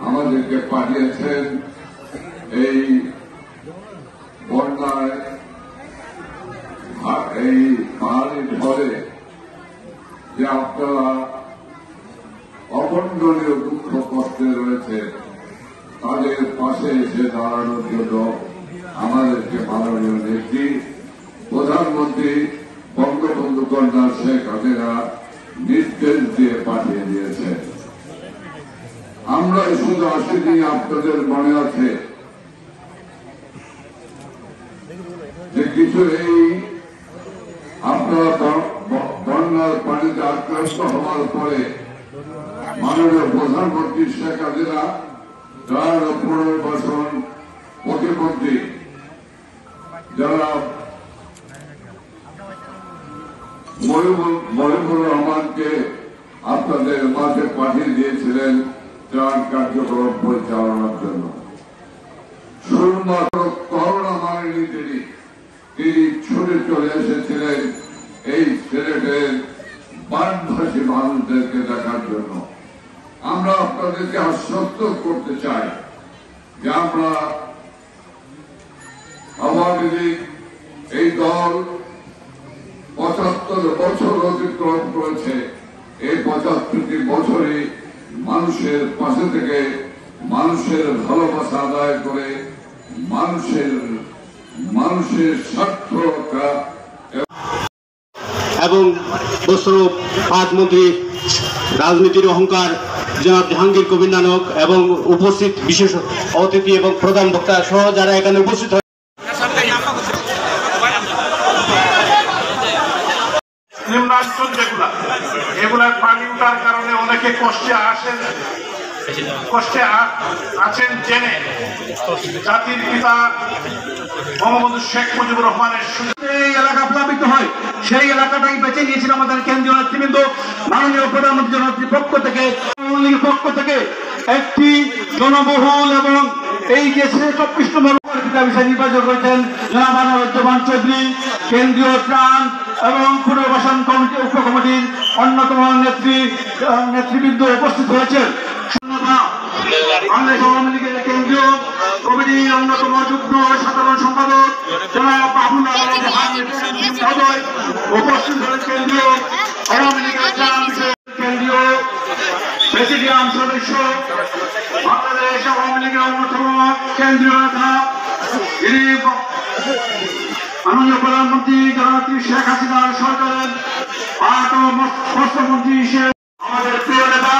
আমাদেরকে পাঠিয়েছেন এই বন্যায় এই পাহাড়ি ঝড়ে যে আপনারা অখণ্ডনীয় দুঃখ কষ্টে রয়েছে তাদের পাশে এসে দাঁড়ানোর জন্য আমাদেরকে মাননীয় নেত্রী প্রধানমন্ত্রী বঙ্গবন্ধু কন্যা শেখ হাসিনা নির্দেশ দিয়ে পাঠিয়ে দিয়েছে। আমরা শুধু আসিনি, আপনাদের মনে আছে যে কিছু এই আপনারা বন্যার পানিতে আক্রান্ত হওয়ার পরে মাননীয় প্রধানমন্ত্রী শেখ হাসিনা তার পুনর্বাসন প্রতিমন্ত্রী যারা মহিবুর রহমানকে আপনাদের মাঝে পাঠিয়ে দিয়েছিলেন ত্রাণ কার্যক্রম পরিচালনার জন্য। শুধুমাত্র করোনা মানেনি তিনি ছুটে চলে এসেছিলেন এই সিলেটের বানভাসী মানুষদেরকে দেখার জন্য। আমরা আপনাদেরকে আশ্বস্ত করতে চাই যে আমরা আওয়ামী লীগ এই দল ৭৫ বছর অতিক্রম করেছে। এই ৭৫টি বছরে মানুষের পাশে থেকে মানুষের ভালোবাসা আদায় করে মানুষের স্বার্থ এবং বস্ত্ররূপ পাটমন্ত্রী রাজনীতির অহংকার জনাব জাহাঙ্গীর কবির নানক এবং উপস্থিত বিশেষ অতিথি এবং প্রধান বক্তা সহ যারা এখানে উপস্থিত নিম্নাঞ্চল এগুলার পানি উঠার কারণে অনেকে কষ্টে আছেন জেনে জাতির পিতা বঙ্গবন্ধু শেখ মুজিবুর রহমানের এই এলাকা প্লাবিত হয়, সেই এলাকাটাই বেছে নিয়েছিল আমাদের কেন্দ্রীয় নেতৃবৃন্দ মাননীয় প্রধানমন্ত্রী পক্ষ থেকে একটি জনবহুল এবং এই যে ২৬ নম্বর বিষয় নির্বাচন করেছেন জনাব আনোয়ারুজ্জামান চৌধুরী, কেন্দ্রীয় ত্রাণ এবং পুনর্বাসন কমিটি উপকমিটির অন্যতম নেতৃবৃন্দ উপস্থিত হয়েছেন। বাংলাদেশ আওয়ামী লীগের কেন্দ্রীয় কমিটির অন্যতম যুগ্ম সাধারণ সম্পাদক জনাব বাবুল আলম মহোদয় উপস্থিত হলেন। কেন্দ্রীয় আওয়ামী লীগের কেন্দ্রীয় প্রেসিডিয়াম সদস্য বাংলাদেশ আওয়ামী লীগের অন্যতম কেন্দ্রীয় নেতা মাননীয় প্রধানমন্ত্রী জননেত্রী শেখ হাসিনার সরকারের পাট ও বস্ত্রমন্ত্রী হিসেবে আমাদের প্রিয় নেতা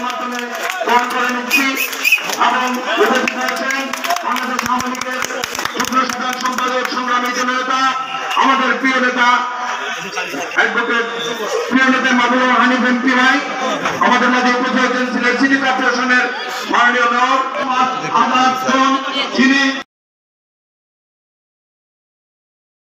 মাধ্যমে গ্রহণ করে নিচ্ছি এবং উপস্থিত হয়েছেন বাংলাদেশ আওয়ামী লীগের যুগ্ম সাধারণ সম্পাদক সংগ্রামী জননেতা আমাদের প্রিয় নেতা মাহবুব হানিফ এমপি ভাই, আমাদের মাঝে উপস্থিত হয়েছেন সিলেট সিটি কর্পোরেশনের মাননীয় মেয়র